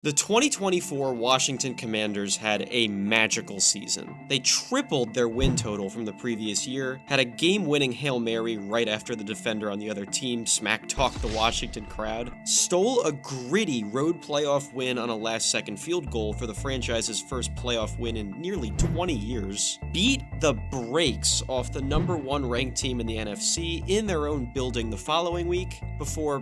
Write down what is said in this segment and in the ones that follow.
The 2024 Washington Commanders had a magical season. They tripled their win total from the previous year, had a game-winning Hail Mary right after the defender on the other team smack-talked the Washington crowd, stole a gritty road playoff win on a last-second field goal for the franchise's first playoff win in nearly 20 years, beat the brakes off the number one ranked team in the NFC in their own building the following week before...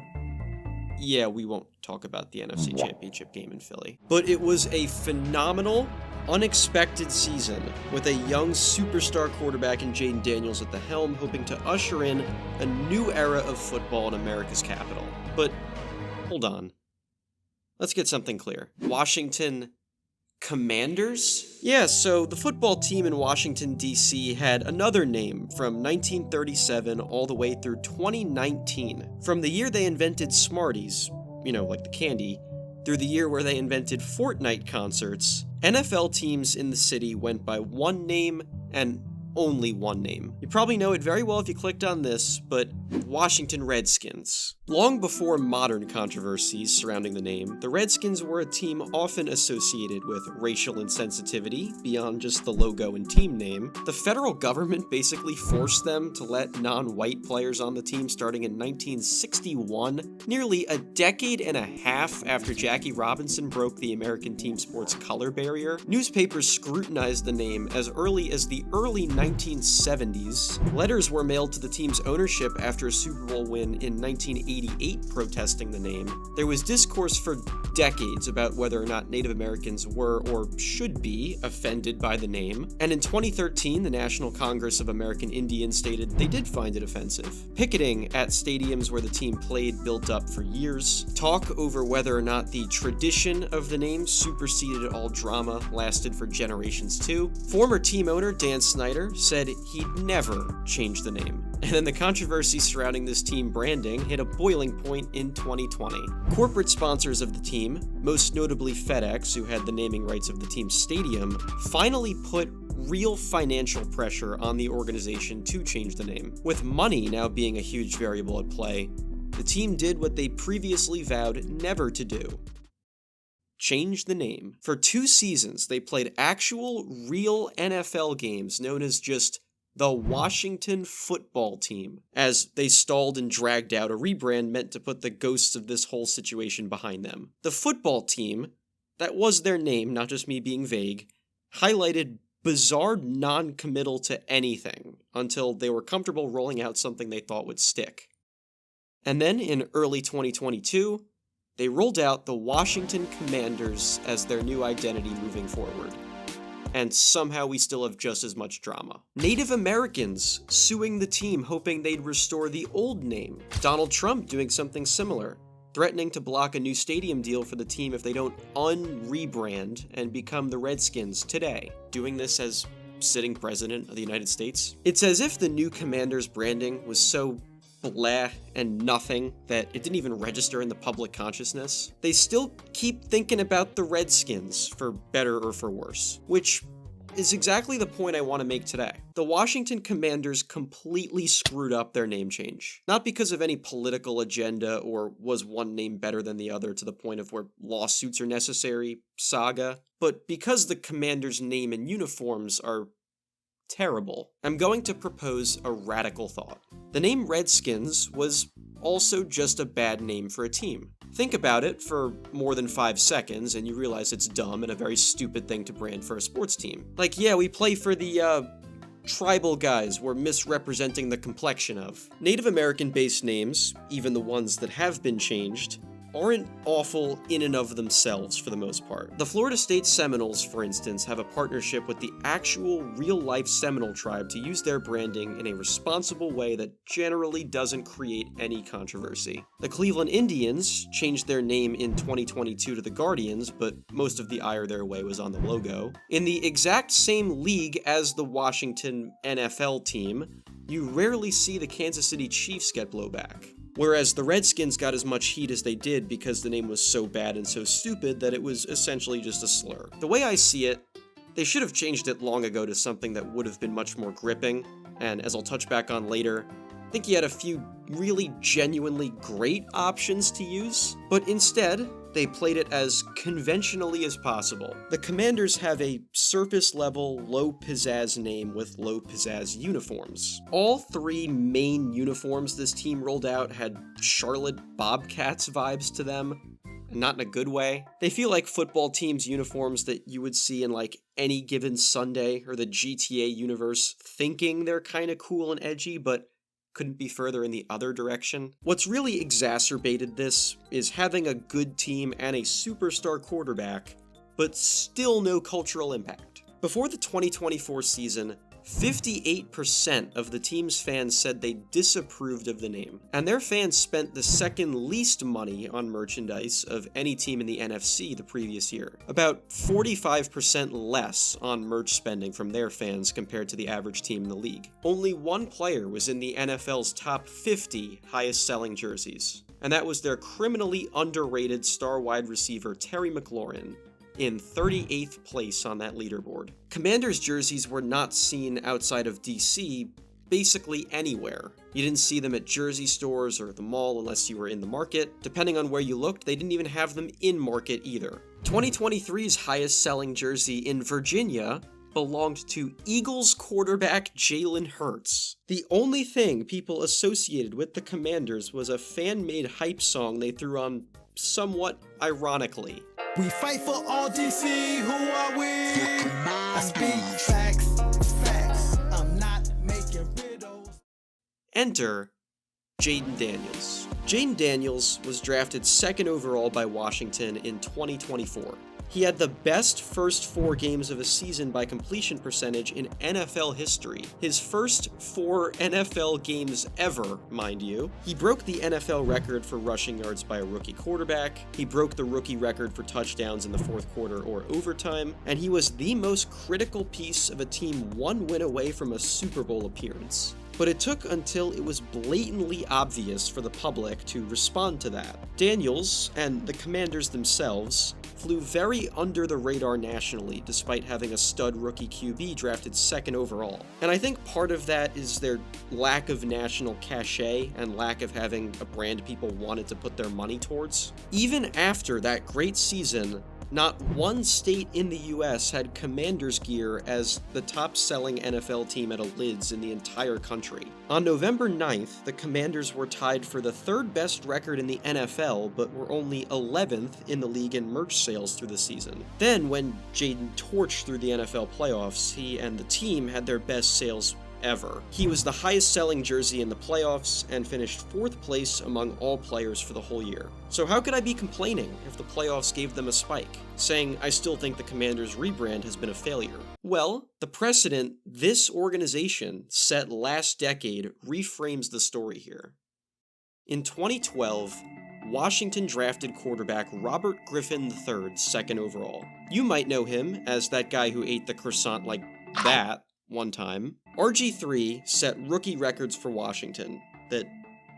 Yeah, we won't talk about the NFC Championship game in Philly. But it was a phenomenal, unexpected season with a young superstar quarterback in Jaden Daniels at the helm, hoping to usher in a new era of football in America's capital. But hold on. Let's get something clear. Washington Commanders? Yeah, so the football team in Washington, D.C. had another name from 1937 all the way through 2019. From the year they invented Smarties, like the candy, through the year where they invented Fortnite concerts, NFL teams in the city went by one name and only one name. You probably know it very well if you clicked on this, but Washington Redskins. Long before modern controversies surrounding the name, the Redskins were a team often associated with racial insensitivity beyond just the logo and team name. The federal government basically forced them to let non-white players on the team starting in 1961, nearly a decade and a half after Jackie Robinson broke the American team sport's color barrier. Newspapers scrutinized the name as early as the early 1970s. Letters were mailed to the team's ownership after a Super Bowl win in 1988 protesting the name. There was discourse for decades about whether or not Native Americans were or should be offended by the name, and in 2013, the National Congress of American Indians stated they did find it offensive. Picketing at stadiums where the team played built up for years. Talk over whether or not the tradition of the name superseded all drama lasted for generations too. Former team owner Dan Snyder said he'd never change the name. And then the controversy surrounding this team branding hit a boiling point in 2020. Corporate sponsors of the team, most notably FedEx, who had the naming rights of the team's stadium, finally put real financial pressure on the organization to change the name. With money now being a huge variable at play, the team did what they previously vowed never to do. Change the name. For 2 seasons, they played actual, real NFL games known as just the Washington Football Team, as they stalled and dragged out a rebrand meant to put the ghosts of this whole situation behind them. The football team, that was their name, not just me being vague, highlighted bizarre non-committal to anything until they were comfortable rolling out something they thought would stick. And then in early 2022, they rolled out the Washington Commanders as their new identity moving forward. And somehow we still have just as much drama. Native Americans suing the team hoping they'd restore the old name. Donald Trump doing something similar, threatening to block a new stadium deal for the team if they don't un-rebrand and become the Redskins today. Doing this as sitting president of the United States. It's as if the new Commanders branding was so blah and nothing that it didn't even register in the public consciousness. They still keep thinking about the Redskins, for better or for worse, which is exactly the point I want to make today. The Washington Commanders completely screwed up their name change. Not because of any political agenda or was one name better than the other to the point of where lawsuits are necessary saga, but because the Commanders' name and uniforms are terrible. I'm going to propose a radical thought. The name Redskins was also just a bad name for a team. Think about it for more than 5 seconds and you realize it's dumb and a very stupid thing to brand for a sports team. Like, yeah, we play for the, tribal guys we're misrepresenting the complexion of. Native American-based names, even the ones that have been changed, aren't awful in and of themselves for the most part. The Florida State Seminoles, for instance, have a partnership with the actual real-life Seminole tribe to use their branding in a responsible way that generally doesn't create any controversy. The Cleveland Indians changed their name in 2022 to the Guardians, but most of the ire their way was on the logo. In the exact same league as the Washington NFL team, you rarely see the Kansas City Chiefs get blowback. Whereas the Redskins got as much heat as they did because the name was so bad and so stupid that it was essentially just a slur. The way I see it, they should have changed it long ago to something that would have been much more gripping, and as I'll touch back on later, I think he had a few really genuinely great options to use, but instead, they played it as conventionally as possible. The Commanders have a surface-level, low-pizzazz name with low-pizzazz uniforms. All three main uniforms this team rolled out had Charlotte Bobcats vibes to them, and not in a good way. They feel like football teams' uniforms that you would see in like Any Given Sunday or the GTA universe, thinking they're kinda cool and edgy, but couldn't be further in the other direction. What's really exacerbated this is having a good team and a superstar quarterback, but still no cultural impact. Before the 2024 season, 58% of the team's fans said they disapproved of the name, and their fans spent the second least money on merchandise of any team in the NFC the previous year. About 45% less on merch spending from their fans compared to the average team in the league. Only one player was in the NFL's top 50 highest selling jerseys, and that was their criminally underrated star wide receiver Terry McLaurin, in 38th place on that leaderboard. Commanders jerseys were not seen outside of DC basically anywhere. You didn't see them at jersey stores or the mall unless you were in the market. Depending on where you looked, they didn't even have them in market either. 2023's highest selling jersey in Virginia belonged to Eagles quarterback Jalen Hurts. The only thing people associated with the Commanders was a fan-made hype song they threw on somewhat ironically. We fight for all DC, who are we? I speak facts, I'm not making riddles. Enter Jayden Daniels. Jayden Daniels was drafted second overall by Washington in 2024. He had the best first 4 games of a season by completion percentage in NFL history. His first 4 NFL games ever, mind you. He broke the NFL record for rushing yards by a rookie quarterback. He broke the rookie record for touchdowns in the fourth quarter or overtime. And he was the most critical piece of a team 1 win away from a Super Bowl appearance. But it took until it was blatantly obvious for the public to respond to that. Daniels, and the Commanders themselves, flew very under the radar nationally despite having a stud rookie QB drafted second overall. And I think part of that is their lack of national cachet and lack of having a brand people wanted to put their money towards. Even after that great season, not one state in the US had Commanders gear as the top-selling NFL team at a lids in the entire country. On November 9th, the Commanders were tied for the 3rd best record in the NFL, but were only 11th in the league in merch sales through the season. Then, when Jayden torched through the NFL playoffs, he and the team had their best sales ever. He was the highest selling jersey in the playoffs and finished 4th place among all players for the whole year. So how could I be complaining if the playoffs gave them a spike, saying I still think the Commanders' rebrand has been a failure? Well, the precedent this organization set last decade reframes the story here. In 2012, Washington drafted quarterback Robert Griffin III second overall. You might know him as that guy who ate the croissant like that one time. RG3 set rookie records for Washington that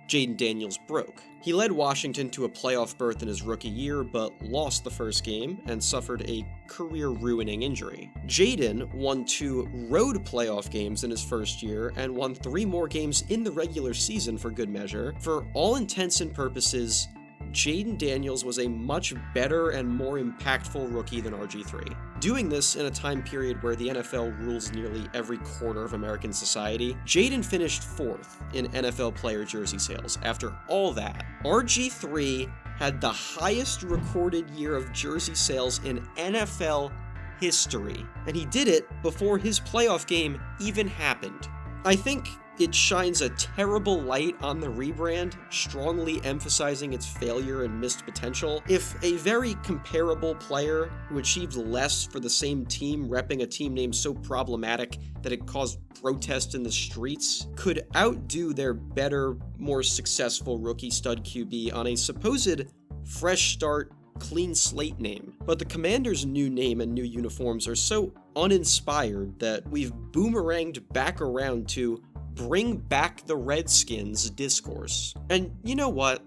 Jayden Daniels broke. He led Washington to a playoff berth in his rookie year, but lost the first game and suffered a career-ruining injury. Jayden won 2 road playoff games in his first year and won 3 more games in the regular season for good measure. For all intents and purposes, Jayden Daniels was a much better and more impactful rookie than RG3. Doing this in a time period where the NFL rules nearly every corner of American society, Jayden finished 4th in NFL player jersey sales. After all that, RG3 had the highest recorded year of jersey sales in NFL history, and he did it before his playoff game even happened. I think it shines a terrible light on the rebrand, strongly emphasizing its failure and missed potential. If a very comparable player who achieved less for the same team, repping a team name so problematic that it caused protest in the streets, could outdo their better, more successful rookie stud QB on a supposed fresh start, clean slate name. But the Commanders' new name and new uniforms are so uninspired that we've boomeranged back around to bring back the Redskins discourse. And you know what?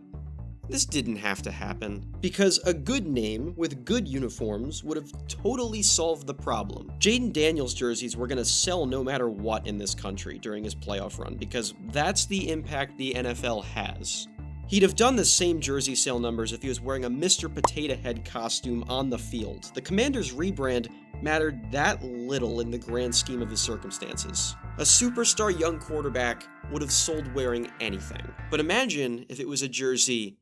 This didn't have to happen, because a good name with good uniforms would have totally solved the problem. Jayden Daniels jerseys were going to sell no matter what in this country during his playoff run, because that's the impact the NFL has. He'd have done the same jersey sale numbers if he was wearing a Mr. Potato Head costume on the field. The Commanders' rebrand mattered that little in the grand scheme of the circumstances. A superstar young quarterback would have sold wearing anything. But imagine if it was a jersey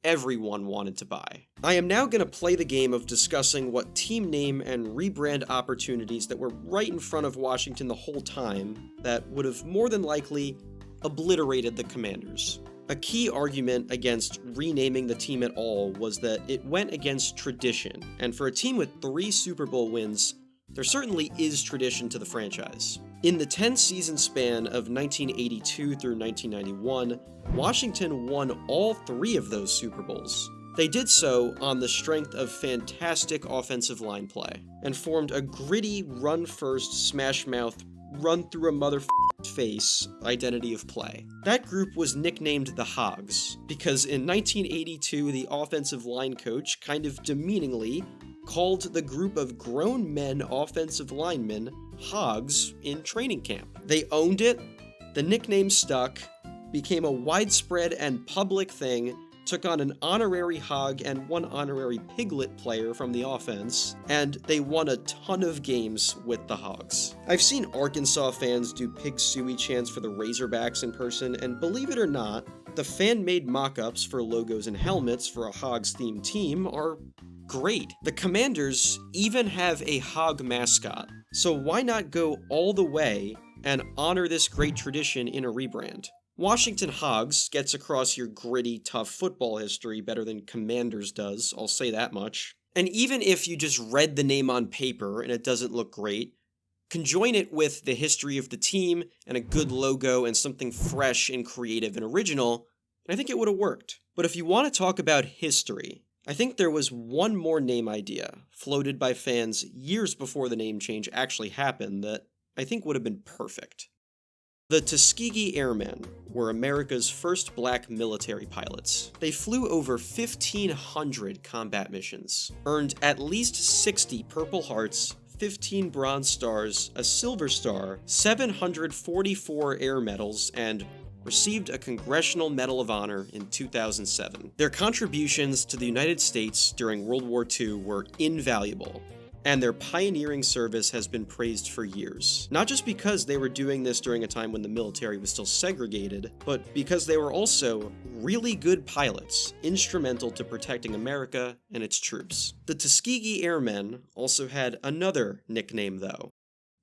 everyone wanted to buy. I am now going to play the game of discussing what team name and rebrand opportunities that were right in front of Washington the whole time that would have more than likely obliterated the Commanders. A key argument against renaming the team at all was that it went against tradition, and for a team with 3 Super Bowl wins, there certainly is tradition to the franchise. In the 10-season span of 1982 through 1991, Washington won all 3 of those Super Bowls. They did so on the strength of fantastic offensive line play, and formed a gritty, run-first, smash-mouth, run-through-a-mother-face identity of play. That group was nicknamed the Hogs, because in 1982, the offensive line coach kind of demeaningly called the group of grown men offensive linemen Hogs in training camp. They owned it, the nickname stuck, became a widespread and public thing, took on an honorary Hog and 1 honorary Piglet player from the offense, and they won a ton of games with the Hogs. I've seen Arkansas fans do pig suey chants for the Razorbacks in person, and believe it or not, the fan-made mock-ups for logos and helmets for a Hogs-themed team are great. The Commanders even have a Hog mascot, so why not go all the way and honor this great tradition in a rebrand? Washington Hogs gets across your gritty, tough football history better than Commanders does, I'll say that much. And even if you just read the name on paper and it doesn't look great, conjoin it with the history of the team and a good logo and something fresh and creative and original, and I think it would have worked. But if you want to talk about history, I think there was one more name idea floated by fans years before the name change actually happened that I think would have been perfect. The Tuskegee Airmen were America's first black military pilots. They flew over 1,500 combat missions, earned at least 60 Purple Hearts, 15 Bronze Stars, a Silver Star, 744 Air Medals, and received a Congressional Medal of Honor in 2007. Their contributions to the United States during World War II were invaluable, and their pioneering service has been praised for years. Not just because they were doing this during a time when the military was still segregated, but because they were also really good pilots, instrumental to protecting America and its troops. The Tuskegee Airmen also had another nickname though,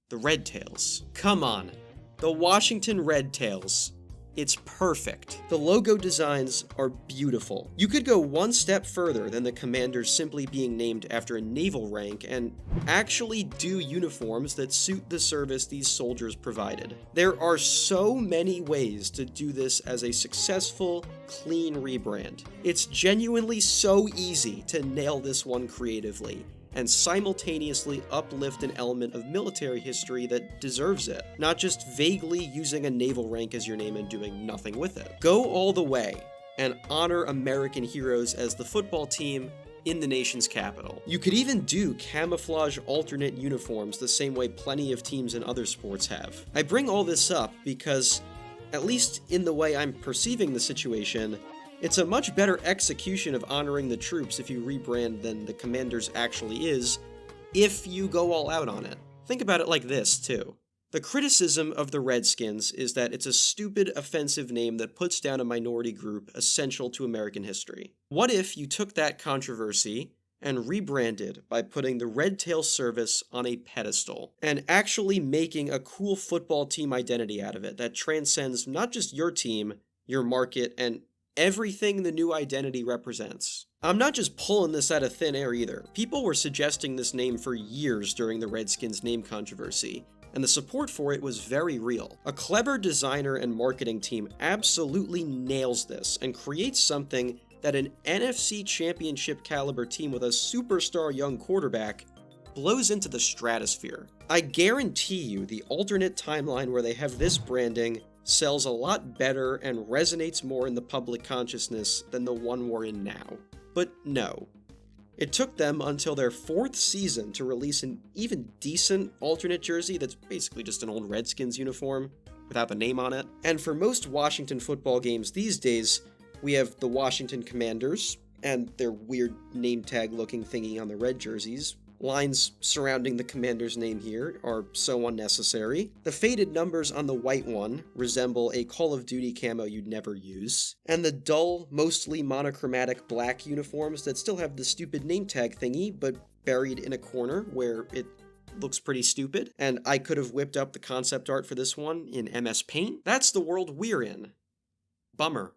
the Red Tails. Come on, the Washington Red Tails. It's perfect. The logo designs are beautiful. You could go one step further than the Commanders simply being named after a naval rank and actually do uniforms that suit the service these soldiers provided. There are so many ways to do this as a successful, clean rebrand. It's genuinely so easy to nail this one creatively and simultaneously uplift an element of military history that deserves it, not just vaguely using a naval rank as your name and doing nothing with it. Go all the way and honor American heroes as the football team in the nation's capital. You could even do camouflage alternate uniforms the same way plenty of teams in other sports have. I bring all this up because, at least in the way I'm perceiving the situation, it's a much better execution of honoring the troops if you rebrand than the Commanders actually is, if you go all out on it. Think about it like this, too. The criticism of the Redskins is that it's a stupid, offensive name that puts down a minority group essential to American history. What if you took that controversy and rebranded by putting the Red Tail service on a pedestal, and actually making a cool football team identity out of it that transcends not just your team, your market, and everything the new identity represents? I'm not just pulling this out of thin air either. People were suggesting this name for years during the Redskins name controversy, and the support for it was very real. A clever designer and marketing team absolutely nails this and creates something that an NFC championship caliber team with a superstar young quarterback blows into the stratosphere. I guarantee you the alternate timeline where they have this branding sells a lot better and resonates more in the public consciousness than the one we're in now. But no. It took them until their 4th season to release an even decent alternate jersey that's basically just an old Redskins uniform without the name on it. And for most Washington football games these days, We have the Washington Commanders, and their weird name tag looking thingy on the red jerseys. Lines surrounding the Commander's name here are so unnecessary. The faded numbers on the white one resemble a Call of Duty camo you'd never use. And the dull, mostly monochromatic black uniforms that still have the stupid name tag thingy, but buried in a corner where it looks pretty stupid. And I could have whipped up the concept art for this one in MS Paint. That's the world we're in. Bummer.